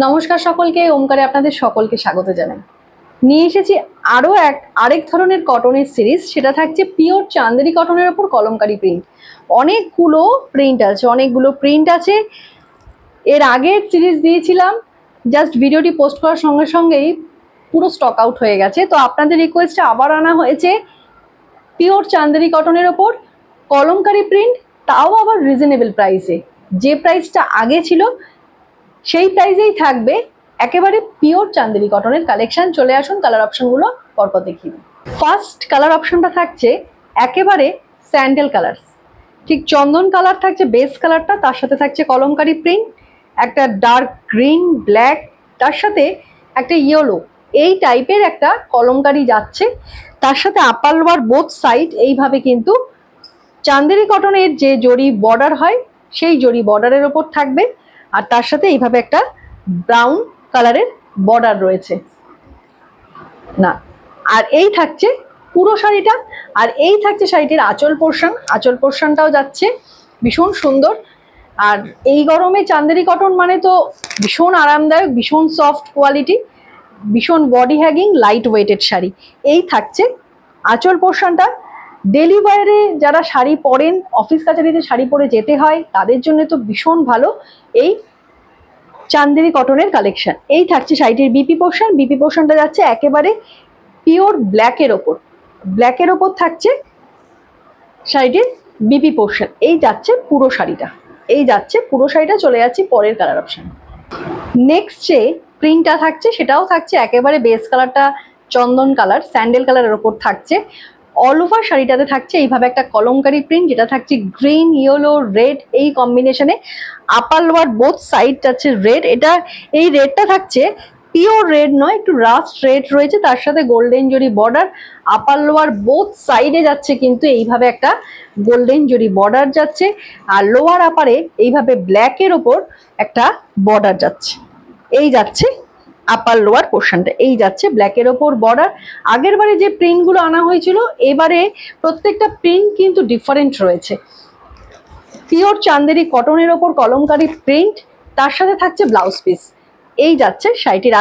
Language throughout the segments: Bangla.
নমস্কার সকলকে, ওমকারে আপনাদের সকলকে স্বাগত জানাই। নিয়ে এসেছি আরেক ধরনের কটনের সিরিজ, সেটা থাকছে পিওর চান্দেরি কটনের ওপর কলমকারি প্রিন্ট। অনেকগুলো প্রিন্ট আছে। এর আগের সিরিজ দিয়েছিলাম, জাস্ট ভিডিওটি পোস্ট করার সঙ্গে সঙ্গেই পুরো স্টক আউট হয়ে গেছে। তো আপনাদের রিকোয়েস্টে আবার আনা হয়েছে পিওর চান্দেরি কটনের ওপর কলমকারি প্রিন্ট, তাও আবার রিজনেবল প্রাইসে। যে প্রাইসটা আগে ছিল সেই প্রাইসেই থাকবে একেবারে পিওর চান্দেরি কটনের কালেকশন। চলে আসুন, কালার অপশনগুলো পরপর দেখিয়ে দিই। ফার্স্ট কালার অপশনটা থাকছে একেবারে স্যান্ডেল কালার, ঠিক চন্দন কালার থাকছে বেস কালারটা, তার সাথে থাকছে কলমকারি প্রিন্ট, একটা ডার্ক গ্রিন ব্ল্যাক, তার সাথে একটা ইয়েলো, এই টাইপের একটা কলমকারি যাচ্ছে। তার সাথে আপার লোয়ার বোথ সাইড এইভাবে কিন্তু চান্দেরি কটনের যে জরি বর্ডার হয় সেই জরি বর্ডারের ওপর থাকবে, আর তার সাথে এইভাবে একটা ব্রাউন কালারের বর্ডার রয়েছে না। আর এই থাকছে পুরো শাড়িটা, আর এই থাকছে শাড়িটির আঁচল পোর্শনটাও যাচ্ছে ভীষণ সুন্দর। আর এই গরমে চান্দেরি কটন মানে তো ভীষণ আরামদায়ক, ভীষণ সফট কোয়ালিটি, ভীষণ বডি হ্যাগিং, লাইট ওয়েটেড শাড়ি। এই থাকছে আঁচল পোর্শনটা। ডেলি ওয়্যারে যারা শাড়ি পরেন, অফিস কাছারিতে শাড়ি পরে যেতে হয়, তাদের জন্য তো ভীষণ ভালো এই চান্দেরি কটনের কালেকশন। এই থাকছে শাড়িটির বিপি পোর্শনটা যাচ্ছে একেবারে পিওর ব্ল্যাকের ওপর থাকছে শাড়িটির বিপি পোর্শন। এই যাচ্ছে পুরো শাড়িটা। চলে যাচ্ছে পরের কালার অপশন। নেক্সট যে প্রিন্টটা থাকছে সেটাও থাকছে একেবারে বেস কালারটা চন্দন কালার, স্যান্ডেল কালারের ওপর থাকছে। অল ওভার শাড়িটাতে থাকছে এইভাবে একটা কলমকারি প্রিন্ট, যেটা থাকছে গ্রিন, ইয়েলো, রেড এই কম্বিনেশনে। আপার লোয়ার বোথ সাইড যাচ্ছে রেড। এই রেডটা থাকছে পিওর রেড নয়, একটু রাস্ট রেড রয়েছে, তার সাথে গোল্ডেন জরি বর্ডার। আপার লোয়ার বোথ সাইডে যাচ্ছে কিন্তু এইভাবে একটা গোল্ডেন জরি বর্ডার যাচ্ছে, আর লোয়ার আপারে এইভাবে ব্ল্যাকের ওপর একটা বর্ডার যাচ্ছে। এই যাচ্ছে আপার লোয়ার পোর্শনটা, এই যাচ্ছে ব্ল্যাকের ওপর বর্ডার। আগের বারে যে প্রিন্টগুলো আনা হয়েছিল, এবারে প্রত্যেকটা প্রিন্ট কিন্তু ডিফারেন্ট রয়েছে। পিওর চান্দেরি কটনের ওপর কলমকারি প্রিন্ট, তার সাথে থাকছে ব্লাউজ পিস। এই যাচ্ছে শাড়িটির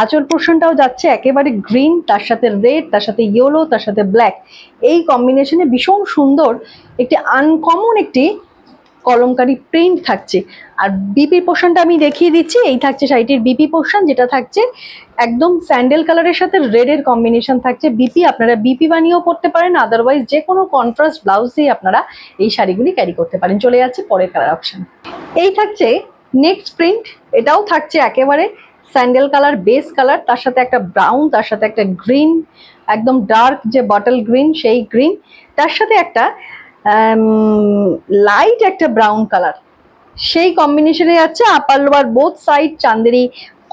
আঁচল পোর্শনটাও যাচ্ছে একেবারে গ্রিন, তার সাথে রেড, তার সাথে ইয়েলো, তার সাথে ব্ল্যাক, এই কম্বিনেশনে ভীষণ সুন্দর একটি আনকমন একটি কলমকারি প্রিন্ট থাকছে। আর বিপি পোর্শনটা আমি দেখিয়ে দিচ্ছি। এই থাকছে শাড়িটির বিপি পোর্শন, যেটা থাকছে একদম স্যান্ডেল কালারের সাথে রেডের কম্বিনেশন থাকছে বিপি। আপনারা বিপি বানিয়েও পরতে পারেন, আদারওয়াইজ যে কোনো কন্ট্রাস্ট ব্লাউজ দিয়ে আপনারা এই শাড়িগুলি ক্যারি করতে পারেন। চলে যাচ্ছে পরের কালার অপশন। এই থাকছে নেক্সট প্রিন্ট, এটাও থাকছে একেবারে স্যান্ডেল কালার বেস কালার, তার সাথে একটা ব্রাউন, তার সাথে একটা গ্রিন, একদম ডার্ক যে বটল গ্রিন সেই গ্রিন, তার সাথে একটা লাইট একটা ব্রাউন কালার, সেই কম্বিনেশনে যাচ্ছে। আপার লোয়ার বোথ সাইড চান্দেরি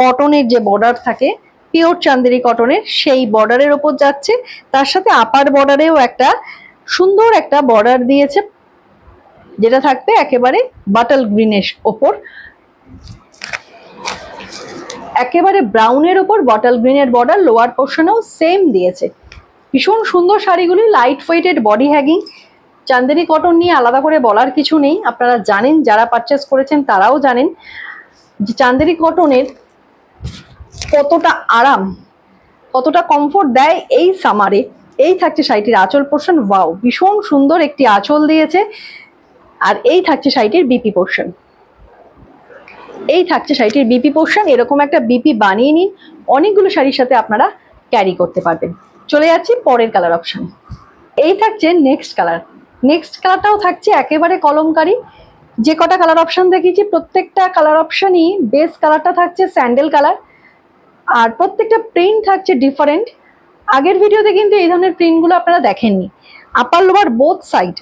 কটনের যে বর্ডার থাকে, পিওর চান্দেরি কটনের, সেই বর্ডারের ওপর যাচ্ছে। তার সাথে আপার বর্ডারেও একটা সুন্দর একটা বর্ডার দিয়েছে, যেটা থাকবে একেবারে বাটল গ্রিনের ওপর, একেবারে ব্রাউনের ওপর বটল গ্রিনের বর্ডার। লোয়ার পোর্শনেও সেম দিয়েছে। ভীষণ সুন্দর শাড়িগুলি, light weighted, body hugging. Chanderi cotton নিয়ে আলাদা করে বলার কিছু নেই, আপনারা জানেন, যারা পারচেস করেছেন তারাও জানেন যে চান্দেরি কটনের কতটা আরাম, কতটা কমফোর্ট দেয় এই সামারে। এই থাকছে শাড়িটির আঁচল পোর্শন, ওয়াও ভীষণ সুন্দর একটি আঁচল দিয়েছে। আর এই থাকছে শাড়িটির বিপি পোর্শন। এরকম একটা বিপি বানিয়ে নিন, অনেকগুলো শাড়ির সাথে আপনারা ক্যারি করতে পারবেন। চলে যাচ্ছি পরের কালার অপশন। এই থাকছে নেক্সট কালারটাও থাকছে একেবারে কলমকারি। যে কটা কালার অপশন দেখিয়েছি, প্রত্যেকটা কালার অপশনই বেস কালারটা থাকছে স্যান্ডেল কালার, আর প্রত্যেকটা প্রিন্ট থাকছে ডিফারেন্ট। আগের ভিডিওতে কিন্তু এই ধরনের প্রিন্টগুলো আপনারা দেখেননি। আপার লোয়ার বোথ সাইড,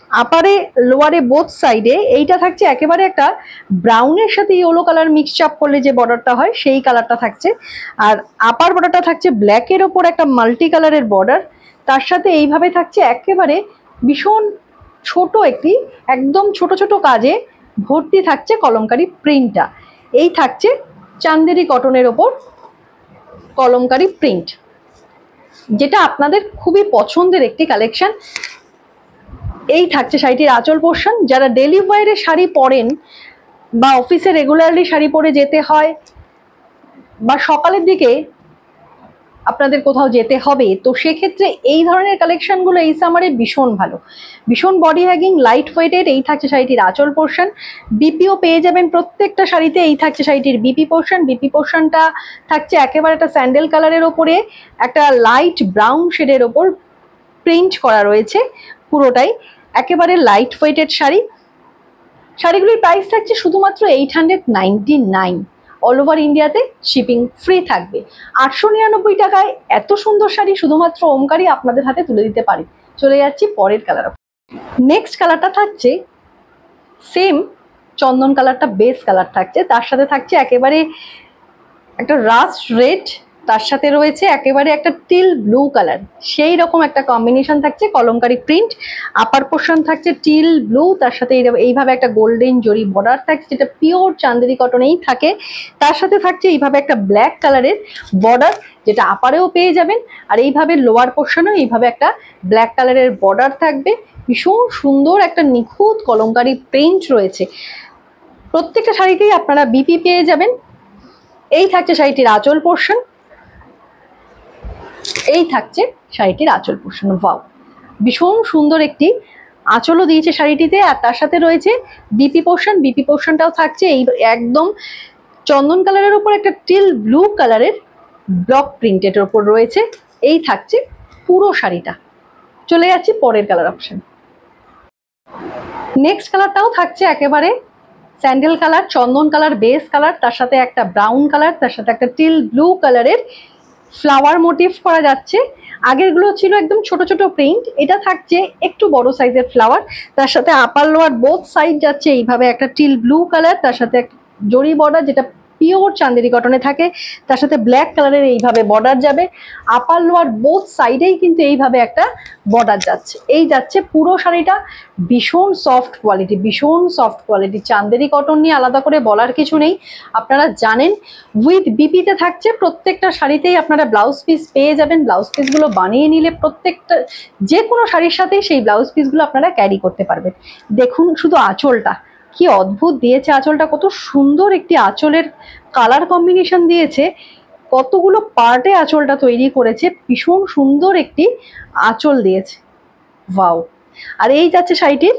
লোয়ারে বোথ সাইডে এইটা থাকছে একেবারে একটা ব্রাউনের সাথে ইয়েলো কালার মিক্স আপ করলে যে বর্ডারটা হয় সেই কালারটা থাকছে। আর আপার বর্ডারটা থাকছে ব্ল্যাকের ওপর একটা মাল্টি কালারের বর্ডার, তার সাথে এইভাবে থাকছে একেবারে ভীষণ ছোট একটি, একদম ছোট ছোট কাজে ভর্তি থাকছে কলমকারি প্রিন্টটা। এই থাকছে চান্দেরি কটনের ওপর কলমকারি প্রিন্ট, যেটা আপনাদের খুবই পছন্দের একটি কালেকশন। এই থাকছে শাড়িটির আঁচল পোর্শন। যারা ডেলি ওয়্যারে শাড়ি পরেন বা অফিসে রেগুলারলি শাড়ি পরে যেতে হয়, বা সকালের দিকে আপনাদের কোথাও যেতে হবে, তো সেক্ষেত্রে এই ধরনের কালেকশনগুলো এই সামারে ভীষণ ভালো, ভীষণ বডি হ্যাগিং, লাইট ওয়েটেড। এই থাকছে শাড়িটির আঁচল পোর্শন, বিপিও পেয়ে যাবেন প্রত্যেকটা শাড়িতে। এই থাকছে শাড়িটির বিপি পোর্শন, বিপি পোর্শনটা থাকছে একেবারে একটা স্যান্ডেল কালারের ওপরে একটা লাইট ব্রাউন শেডের ওপর প্রিন্ট করা রয়েছে, পুরোটাই একেবারে লাইট ওয়েটেড শাড়ি। শাড়িগুলির প্রাইস থাকছে শুধুমাত্র 899। অল ওভার ইন্ডিয়াতে শিপিং ফ্রি থাকবে। 899 টাকায় এত সুন্দর শাড়ি শুধুমাত্র ওমকারই আপনাদের হাতে তুলে দিতে পারে। চলে যাচ্ছি পরের কালার। নেক্সট কালারটা থাকছে সেম চন্দন কালারটা বেস কালার থাকছে, তার সাথে থাকছে একেবারে একটা রাস্ট রেড, তার সাথে রয়েছে একেবারে একটা টিল ব্লু কালার, সেই রকম একটা কম্বিনেশন থাকছে। কলমকারি প্রিন্ট, আপার পোর্শন থাকছে টিল ব্লু, তার সাথে এইভাবে একটা গোল্ডেন জরি বর্ডার থাকছে, যেটা পিওর চান্দেরি কটনেই থাকে। তার সাথে থাকছে এইভাবে একটা ব্ল্যাক কালারের বর্ডার, যেটা আপারেও পেয়ে যাবেন। আর এইভাবে লোয়ার পোর্শনেও এইভাবে একটা ব্ল্যাক কালারের বর্ডার থাকবে। ভীষণ সুন্দর একটা নিখুঁত কলমকারি প্রিন্ট রয়েছে। প্রত্যেকটা শাড়িতেই আপনারা বিপি পেয়ে যাবেন। এই থাকছে শাড়িটির আঁচল পোর্শন, এই থাকছে শাড়িটির আঁচল পোর্শন। ওয়াও, ভীষণ সুন্দর একটি আঁচলও দিয়েছে শাড়িটিতে। আর তার সাথে রয়েছে বিপি পোর্শন, বিপি পোর্শনটাও থাকছে এই একদম চন্দন কালারের উপর একটা টিল ব্লু কালারের ব্লক প্রিন্টের ওপর রয়েছে। এই থাকছে পুরো শাড়িটা। চলে যাচ্ছি পরের কালার অপশন। নেক্সট কালারটাও থাকছে একেবারে স্যান্ডেল কালার, চন্দন কালার বেস কালার, তার সাথে একটা ব্রাউন কালার, তার সাথে একটা টিল ব্লু কালারের ফ্লাওয়ার মোটিভ করা যাচ্ছে। আগেরগুলো ছিল একদম ছোট ছোট প্রিন্ট, এটা থাকছে একটু বড় সাইজের ফ্লাওয়ার। তার সাথে আপার লোয়ার বোথ সাইড যাচ্ছে এইভাবে একটা টিল ব্লু কালার, তার সাথে একটা জরি বর্ডার যেটা পিওর চান্দেরি কটনে থাকে, তার সাথে ব্ল্যাক কালারের এইভাবে বর্ডার যাবে। আপার লোয়ার বোথ সাইডেই কিন্তু এইভাবে একটা বর্ডার যাচ্ছে। এই যাচ্ছে পুরো শাড়িটা। ভীষণ সফট কোয়ালিটি, ভীষণ সফট কোয়ালিটি। চান্দেরি কটন নিয়ে আলাদা করে বলার কিছু নেই, আপনারা জানেন। উইথ বিপিতে থাকছে প্রত্যেকটা শাড়িতেই আপনারা ব্লাউজ পিস পেয়ে যাবেন। ব্লাউজ পিসগুলো বানিয়ে নিলে প্রত্যেকটা যে কোনো শাড়ির সাথেই সেই ব্লাউজ পিসগুলো আপনারা ক্যারি করতে পারবেন। দেখুন শুধু আঁচলটা কি অদ্ভুত দিয়েছে, আঁচলটা কত সুন্দর একটি আঁচলের কালার কম্বিনেশন দিয়েছে, কতগুলো পার্টে আঁচলটা তৈরি করেছে, ভীষণ সুন্দর একটি আঁচল দিয়েছে। ওয়াও। আর এই যাচ্ছে শাড়িটির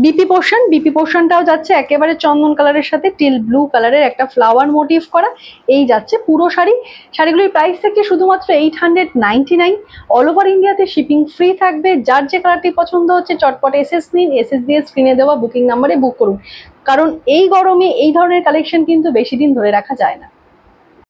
বিপি পোর্শন, বিপি পোর্শনটাও যাচ্ছে একেবারে চন্দন কালারের সাথে টিল ব্লু কালারের একটা ফ্লাওয়ার মোটিভ করা। এই যাচ্ছে পুরো শাড়ি। শাড়িগুলির প্রাইস থেকে শুধুমাত্র 899। অল ওভার ইন্ডিয়াতে শিপিং ফ্রি থাকবে। যার যে কালারটি পছন্দ হচ্ছে চটপট এসএস নিন, এসএস দিয়ে স্ক্রিনে দেওয়া বুকিং নাম্বারে বুক করুন, কারণ এই গরমে এই ধরনের কালেকশন কিন্তু বেশি দিন ধরে রাখা যায় না।